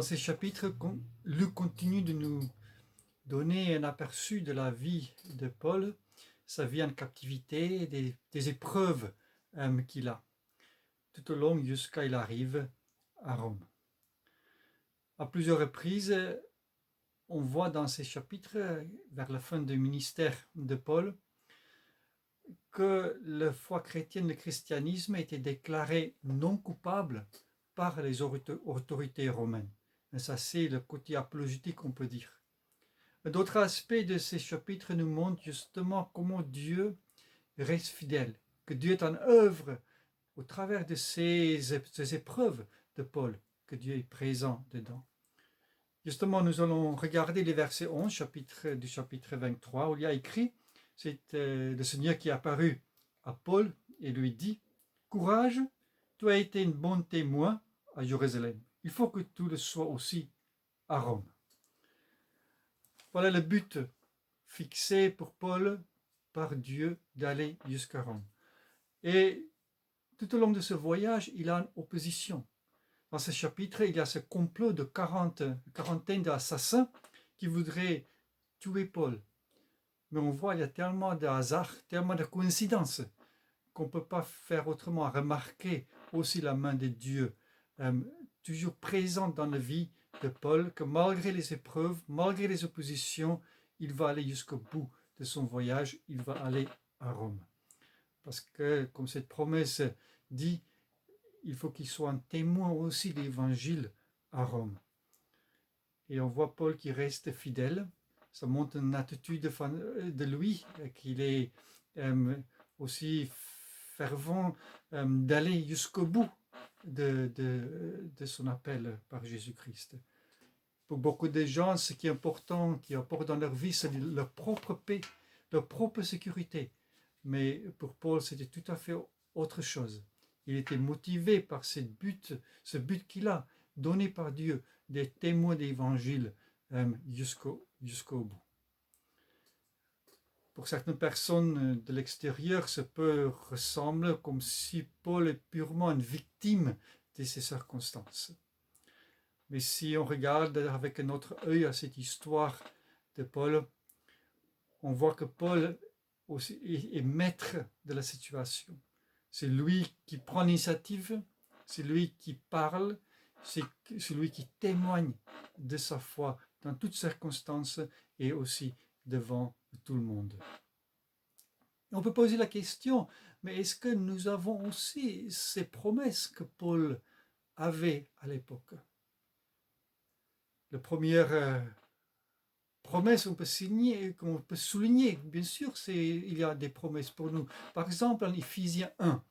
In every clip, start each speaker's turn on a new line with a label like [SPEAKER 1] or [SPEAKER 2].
[SPEAKER 1] Dans ces chapitres, Luc continue de nous donner un aperçu de la vie de Paul, sa vie en captivité, des épreuves qu'il a, tout au long jusqu'à il arrive à Rome. À plusieurs reprises, on voit dans ces chapitres, vers la fin du ministère de Paul, que la foi chrétienne, le christianisme, a été déclaré non coupable par les autorités romaines. Et ça, c'est le côté apologétique, on peut dire. D'autres aspects de ces chapitres nous montrent justement comment Dieu reste fidèle, que Dieu est en œuvre au travers de ces épreuves de Paul, que Dieu est présent dedans. Justement, nous allons regarder les versets 11 du chapitre 23, où il y a écrit, c'est le Seigneur qui est apparu à Paul et lui dit, « Courage, tu as été un bon témoin à Jérusalem. Il faut que tu le sois aussi à Rome. » Voilà le but fixé pour Paul par Dieu d'aller jusqu'à Rome. Et tout au long de ce voyage, il a une opposition. Dans ce chapitre, il y a ce complot de quarantaine d'assassins qui voudraient tuer Paul. Mais on voit, il y a tellement de hasards, tellement de coïncidences qu'on ne peut pas faire autrement à remarquer aussi la main de Dieu, toujours présente dans la vie de Paul, que malgré les épreuves, malgré les oppositions, il va aller jusqu'au bout de son voyage, il va aller à Rome. Parce que, comme cette promesse dit, il faut qu'il soit un témoin aussi de l'évangile à Rome. Et on voit Paul qui reste fidèle. Ça montre une attitude de lui, qu'il est aussi fervent d'aller jusqu'au bout de son appel par Jésus-Christ. Pour beaucoup de gens, ce qui est important, qui apporte dans leur vie, c'est leur propre paix, leur propre sécurité. Mais pour Paul, c'était tout à fait autre chose. Il était motivé par ce but qu'il a, donné par Dieu, des témoins d'évangile jusqu'au bout. Pour certaines personnes de l'extérieur, ça peut ressembler comme si Paul est purement une victime de ces circonstances. Mais si on regarde avec un autre œil à cette histoire de Paul, on voit que Paul aussi est maître de la situation. C'est lui qui prend l'initiative, c'est lui qui parle, c'est lui qui témoigne de sa foi dans toutes circonstances et aussi devant tout le monde. On peut poser la question, mais est-ce que nous avons aussi ces promesses que Paul avait à l'époque? La première promesse qu'on peut souligner, bien sûr, il y a des promesses pour nous. Par exemple, en Éphésiens 1,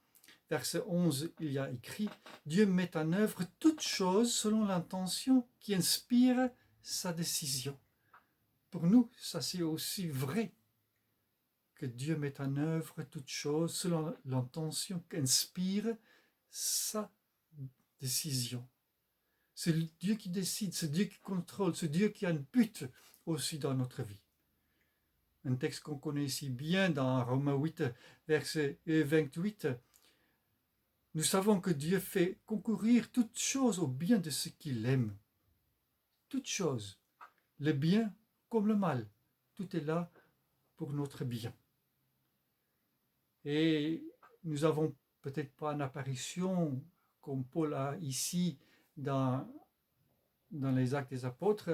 [SPEAKER 1] verset 11, il y a écrit « Dieu met en œuvre toutes choses selon l'intention qui inspire sa décision. » Pour nous, ça c'est aussi vrai, que Dieu met en œuvre toutes choses selon l'intention qui inspire sa décision. C'est Dieu qui décide, c'est Dieu qui contrôle, c'est Dieu qui a un but aussi dans notre vie. Un texte qu'on connaît si bien dans Romains 8, verset 28, nous savons que Dieu fait concourir toutes choses au bien de ceux qu'il aime. Toutes choses, le bien comme le mal, tout est là pour notre bien. Et nous n'avons peut-être pas une apparition comme Paul a ici dans les Actes des Apôtres,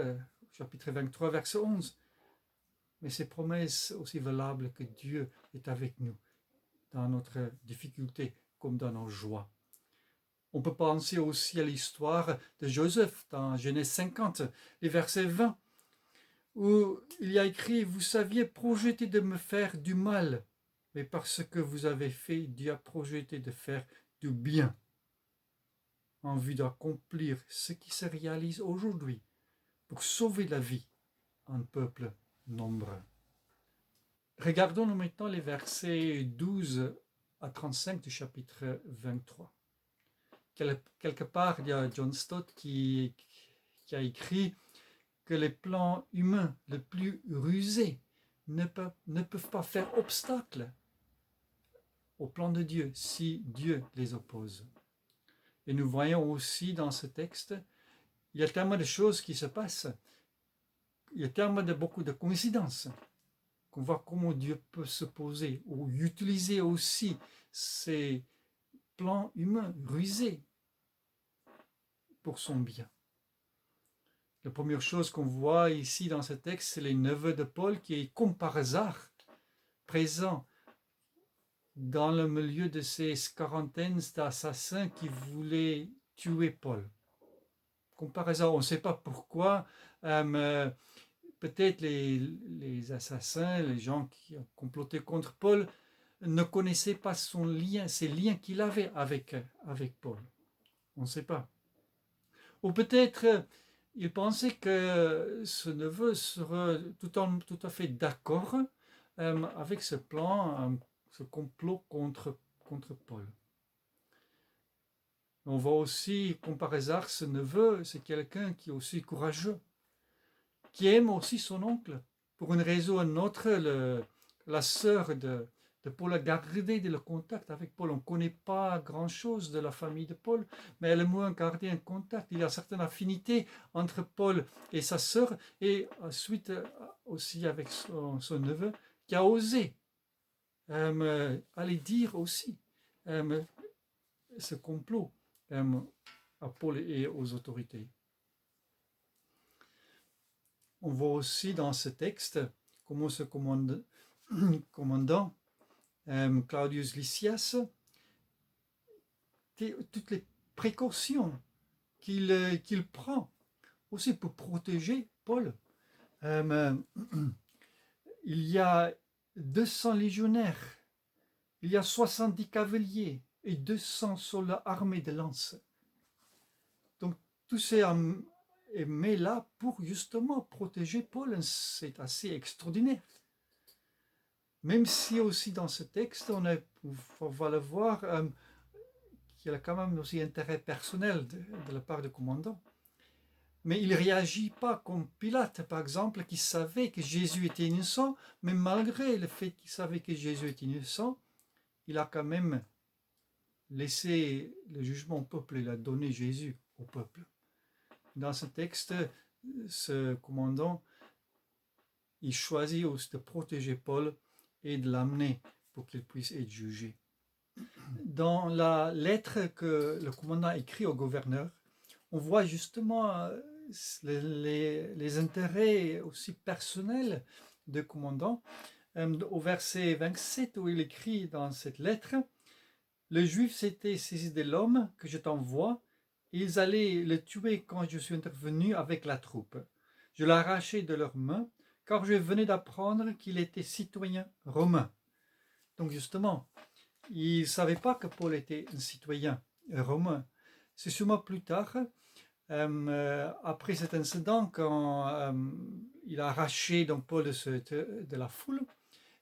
[SPEAKER 1] chapitre 23, verset 11. Mais ces promesses aussi valables que Dieu est avec nous dans notre difficulté comme dans nos joies. On peut penser aussi à l'histoire de Joseph dans Genèse 50, les versets 20, où il y a écrit « Vous saviez projeter de me faire du mal, mais parce que vous avez fait, Dieu a projeté de faire du bien, en vue d'accomplir ce qui se réalise aujourd'hui, pour sauver la vie en peuple nombreux. » Regardons maintenant les versets 12 à 35 du chapitre 23. Quelque part, il y a John Stott qui a écrit que les plans humains les plus rusés ne peuvent pas faire obstacle au plan de Dieu si Dieu les oppose. Et nous voyons aussi dans ce texte, il y a tellement de choses qui se passent, il y a tellement de beaucoup de coïncidences qu'on voit comment Dieu peut se poser ou utiliser aussi ces plans humains rusés pour son bien. La première chose qu'on voit ici dans ce texte, c'est les neveux de Paul qui est comme par hasard présent dans le milieu de ces quarantaines d'assassins qui voulaient tuer Paul. Comme par hasard, on ne sait pas pourquoi. Peut-être les assassins, les gens qui ont comploté contre Paul, ne connaissaient pas son lien, ces liens qu'il avait avec Paul. On ne sait pas. Ou peut-être il pensait que ce neveu serait tout à fait d'accord avec ce plan, ce complot contre Paul. On voit aussi, comme par hasard, ce neveu, c'est quelqu'un qui est aussi courageux, qui aime aussi son oncle. Pour une raison ou une autre, la sœur de Paul a gardé le contact avec Paul. On ne connaît pas grand-chose de la famille de Paul, mais elle a moins gardé un contact. Il y a une certaine affinité entre Paul et sa sœur, et ensuite aussi avec son neveu, qui a osé aller dire aussi ce complot à Paul et aux autorités. On voit aussi dans ce texte comment ce commandant Claudius Lysias, toutes les précautions qu'il prend aussi pour protéger Paul. Il y a 200 légionnaires, il y a 70 cavaliers et 200 soldats armés de lances. Donc tout c'est mis là pour justement protéger Paul. C'est assez extraordinaire. Même si aussi dans ce texte, on va le voir, qu'il y a quand même aussi intérêt personnel de la part du commandant. Mais il ne réagit pas comme Pilate, par exemple, qui savait que Jésus était innocent, mais malgré le fait qu'il savait que Jésus était innocent, il a quand même laissé le jugement au peuple, il a donné Jésus au peuple. Dans ce texte, ce commandant, il choisit aussi de protéger Paul et de l'amener pour qu'il puisse être jugé. Dans la lettre que le commandant écrit au gouverneur, on voit justement les intérêts aussi personnels du commandant. Au verset 27, où il écrit dans cette lettre, « Les Juifs s'étaient saisis de l'homme que je t'envoie, et ils allaient le tuer quand je suis intervenu avec la troupe. Je l'ai arraché de leurs mains, car je venais d'apprendre qu'il était citoyen romain. » Donc justement, il ne savait pas que Paul était un citoyen romain. C'est sûrement plus tard, après cet incident, quand il a arraché donc Paul de la foule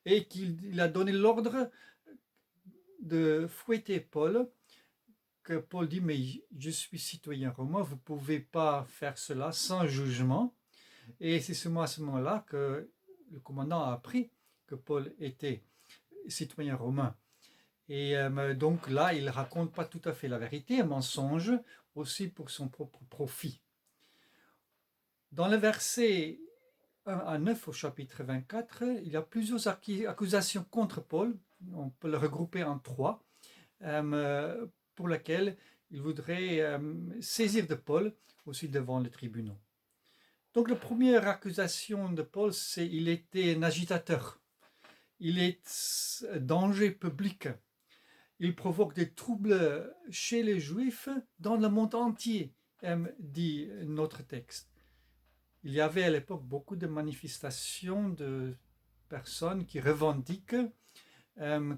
[SPEAKER 1] et qu'il a donné l'ordre de fouetter Paul, que Paul dit, mais je suis citoyen romain, vous ne pouvez pas faire cela sans jugement. Et c'est seulement à ce moment-là que le commandant a appris que Paul était citoyen romain. Et donc là, il ne raconte pas tout à fait la vérité, un mensonge aussi pour son propre profit. Dans le verset 1 à 9 au chapitre 24, il y a plusieurs accusations contre Paul, on peut le regrouper en 3, pour lesquelles il voudrait saisir de Paul aussi devant les tribunaux. Donc la première accusation de Paul, c'est qu'il était un agitateur. Il est danger public. Il provoque des troubles chez les Juifs dans le monde entier, dit notre texte. Il y avait à l'époque beaucoup de manifestations de personnes qui revendiquent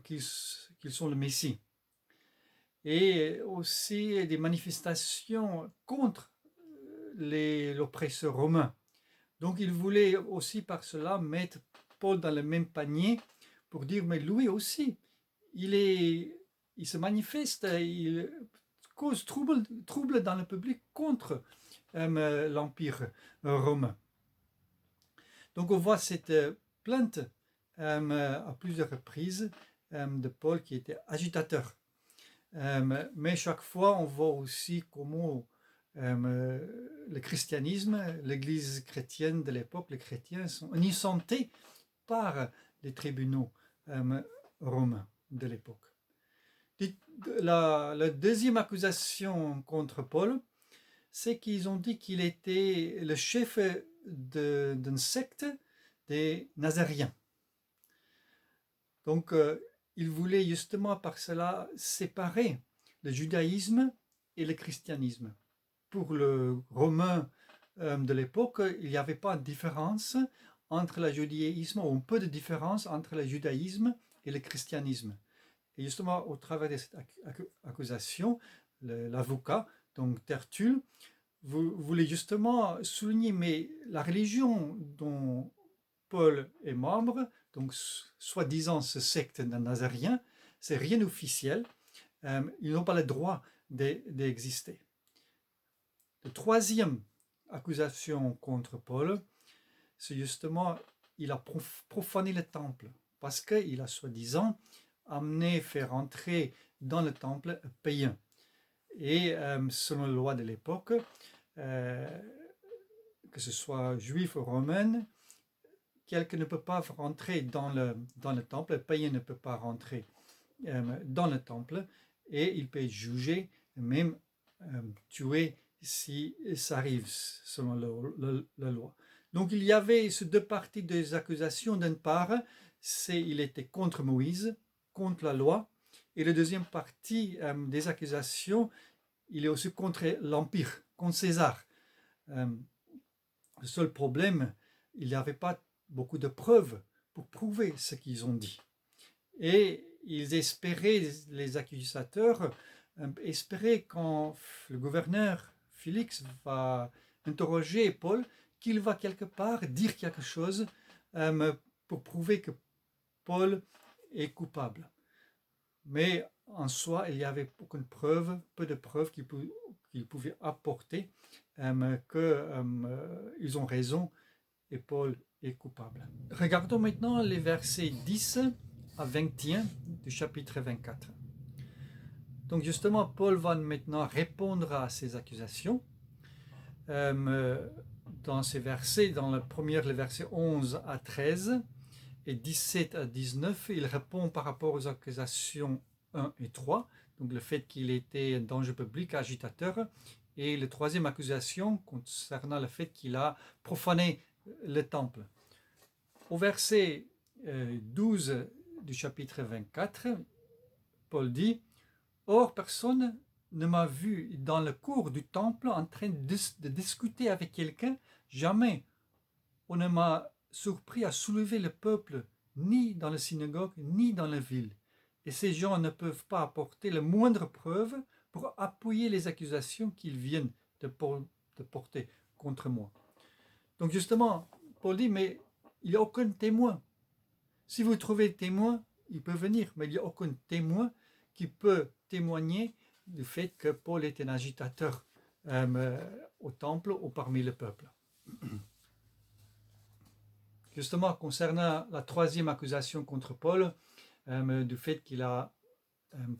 [SPEAKER 1] qu'ils sont le Messie. Et aussi des manifestations contre l'oppresseur romain. Donc il voulait aussi par cela mettre Paul dans le même panier pour dire, mais lui aussi, il se manifeste, il cause trouble dans le public contre l'Empire romain. Donc on voit cette plainte à plusieurs reprises de Paul qui était agitateur. Mais chaque fois on voit aussi comment Le christianisme, l'église chrétienne de l'époque, les chrétiens sont innocentés par les tribunaux romains de l'époque. La deuxième accusation contre Paul, c'est qu'ils ont dit qu'il était le chef d'une secte des Nazaréens. Donc, il voulait justement par cela séparer le judaïsme et le christianisme. Pour le romain de l'époque, il n'y avait pas de différence entre le judaïsme, ou peu de différence entre le judaïsme et le christianisme. Et justement, au travers de cette accusation, l'avocat, donc Tertulle, voulait justement souligner, mais la religion dont Paul est membre, donc soi-disant ce secte de Nazaréens, c'est rien d'officiel, ils n'ont pas le droit d'exister. La troisième accusation contre Paul, c'est justement il a profané le temple, parce qu'il a soi-disant fait rentrer dans le temple un païen. Et selon la loi de l'époque, que ce soit juif ou romain, quelqu'un ne peut pas rentrer dans le temple, le païen ne peut pas rentrer dans le temple, et il peut être jugé, même tué si ça arrive selon la loi. Donc il y avait ces deux parties des accusations. D'une part, il était contre Moïse, contre la loi, et la deuxième partie des accusations, il est aussi contre l'Empire, contre César. Le seul problème, il n'y avait pas beaucoup de preuves pour prouver ce qu'ils ont dit. Et ils espéraient, les accusateurs, espéraient quand le gouverneur Félix va interroger Paul, qu'il va quelque part dire quelque chose pour prouver que Paul est coupable. Mais en soi, il n'y avait aucune preuve, peu de preuves qu'ils pouvaient apporter qu'ils ont raison et Paul est coupable. Regardons maintenant les versets 10 à 21 du chapitre 24. Donc justement, Paul va maintenant répondre à ces accusations. Dans ces versets, dans le verset 11 à 13 et 17 à 19, il répond par rapport aux accusations 1 et 3, donc le fait qu'il était un danger public, agitateur, et la troisième accusation concernant le fait qu'il a profané le temple. Au verset 12 du chapitre 24, Paul dit « Or, personne ne m'a vu dans le cours du temple en train de discuter avec quelqu'un. Jamais on ne m'a surpris à soulever le peuple, ni dans la synagogue, ni dans la ville. Et ces gens ne peuvent pas apporter la moindre preuve pour appuyer les accusations qu'ils viennent de porter contre moi. » Donc justement, Paul dit, mais il n'y a aucun témoin. Si vous trouvez témoin, il peut venir, mais il n'y a aucun témoin qui peut témoigner du fait que Paul est un agitateur au temple ou parmi le peuple. Justement, concernant la troisième accusation contre Paul, du fait qu'il a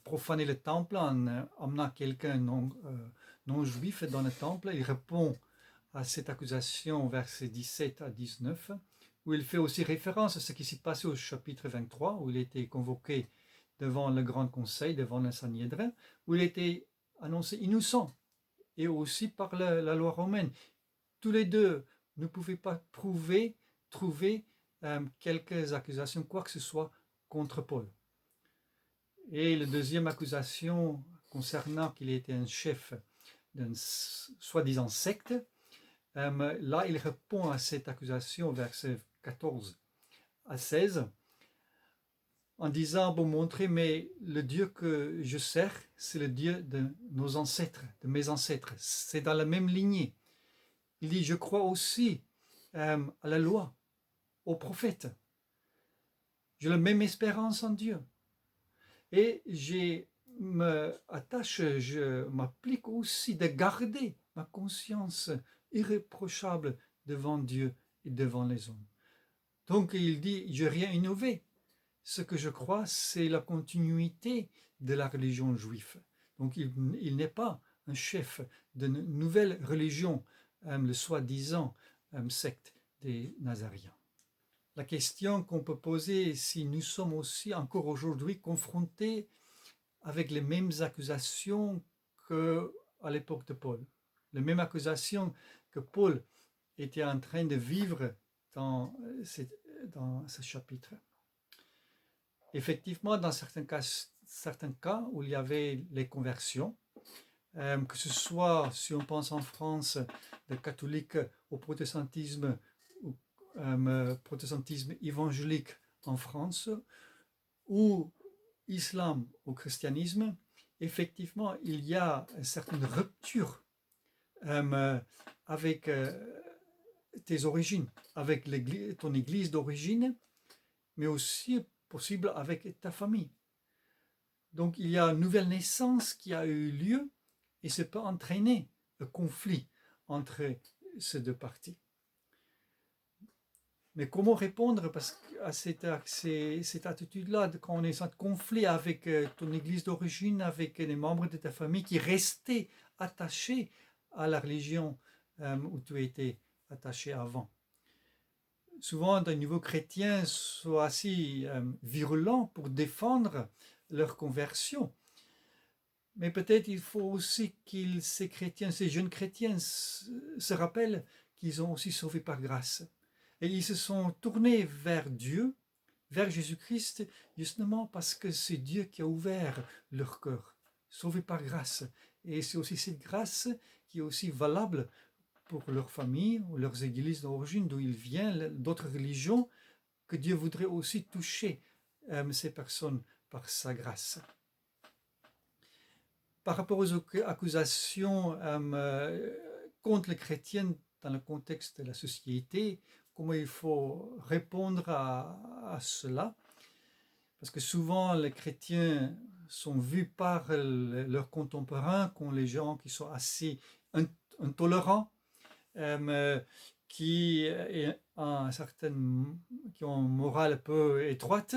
[SPEAKER 1] profané le temple en amenant quelqu'un non juif dans le temple, il répond à cette accusation au verset 17 à 19, où il fait aussi référence à ce qui s'est passé au chapitre 23, où il était convoqué devant le Grand Conseil, devant le Sanhédrin, où il était annoncé innocent, et aussi par la loi romaine. Tous les deux ne pouvaient pas trouver quelques accusations, quoi que ce soit, contre Paul. Et la deuxième accusation concernant qu'il était un chef d'une soi-disant secte, là il répond à cette accusation, versets 14 à 16, en disant, pour montrer, mais le Dieu que je sers, c'est le Dieu de nos ancêtres, de mes ancêtres, c'est dans la même lignée. Il dit, je crois aussi à la loi, aux prophètes. J'ai la même espérance en Dieu. Et je m'applique aussi de garder ma conscience irréprochable devant Dieu et devant les hommes. Donc il dit, je n'ai rien innové. Ce que je crois, c'est la continuité de la religion juive. Donc il n'est pas un chef d'une nouvelle religion, le soi-disant secte des Nazaréens. La question qu'on peut poser est si nous sommes aussi encore aujourd'hui confrontés avec les mêmes accusations qu'à l'époque de Paul. Les mêmes accusations que Paul était en train de vivre dans ce chapitre. Effectivement, dans certains cas où il y avait les conversions, que ce soit, si on pense en France, des catholiques au protestantisme ou protestantisme évangélique en France, ou islam au christianisme, effectivement, il y a une certaine rupture avec tes origines, avec ton église d'origine, mais aussi possible avec ta famille. Donc il y a une nouvelle naissance qui a eu lieu et ça peut entraîner un conflit entre ces deux parties. Mais comment répondre à cette attitude-là, quand on est en conflit avec ton église d'origine, avec les membres de ta famille qui restaient attachés à la religion où tu étais attaché avant? Souvent, des nouveaux chrétiens sont assez virulents pour défendre leur conversion. Mais peut-être il faut aussi que ces chrétiens, ces jeunes chrétiens se rappellent qu'ils ont aussi sauvé par grâce. Et ils se sont tournés vers Dieu, vers Jésus-Christ, justement parce que c'est Dieu qui a ouvert leur cœur, sauvé par grâce. Et c'est aussi cette grâce qui est aussi valable pour leur famille ou leurs églises d'origine d'où ils viennent, d'autres religions, que Dieu voudrait aussi toucher ces personnes par sa grâce. Par rapport aux accusations contre les chrétiens dans le contexte de la société, comment il faut répondre à cela? Parce que souvent les chrétiens sont vus par leurs contemporains comme les gens qui sont assez intolérants, qui ont une morale un peu étroite.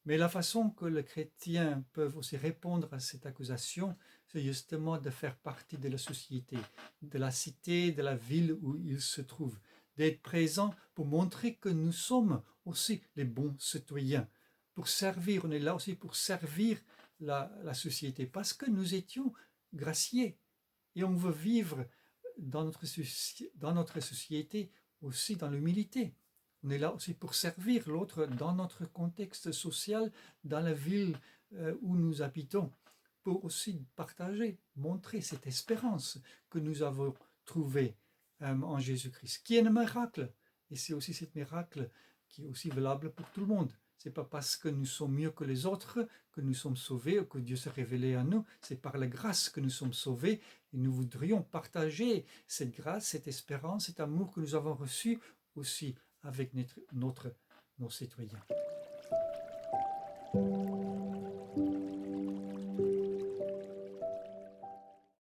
[SPEAKER 1] Mais la façon que les chrétiens peuvent aussi répondre à cette accusation, c'est justement de faire partie de la société, de la cité, de la ville où ils se trouvent, d'être présents pour montrer que nous sommes aussi les bons citoyens, pour servir, on est là aussi pour servir la société, parce que nous étions graciés et on veut vivre dans notre société aussi dans l'humilité. On est là aussi pour servir l'autre dans notre contexte social, dans la ville où nous habitons, pour aussi partager, montrer cette espérance que nous avons trouvée en Jésus-Christ, qui est un miracle. Et c'est aussi ce miracle qui est aussi valable pour tout le monde. Ce n'est pas parce que nous sommes mieux que les autres que nous sommes sauvés ou que Dieu s'est révélé à nous. C'est par la grâce que nous sommes sauvés et nous voudrions partager cette grâce, cette espérance, cet amour que nous avons reçu aussi avec nos citoyens.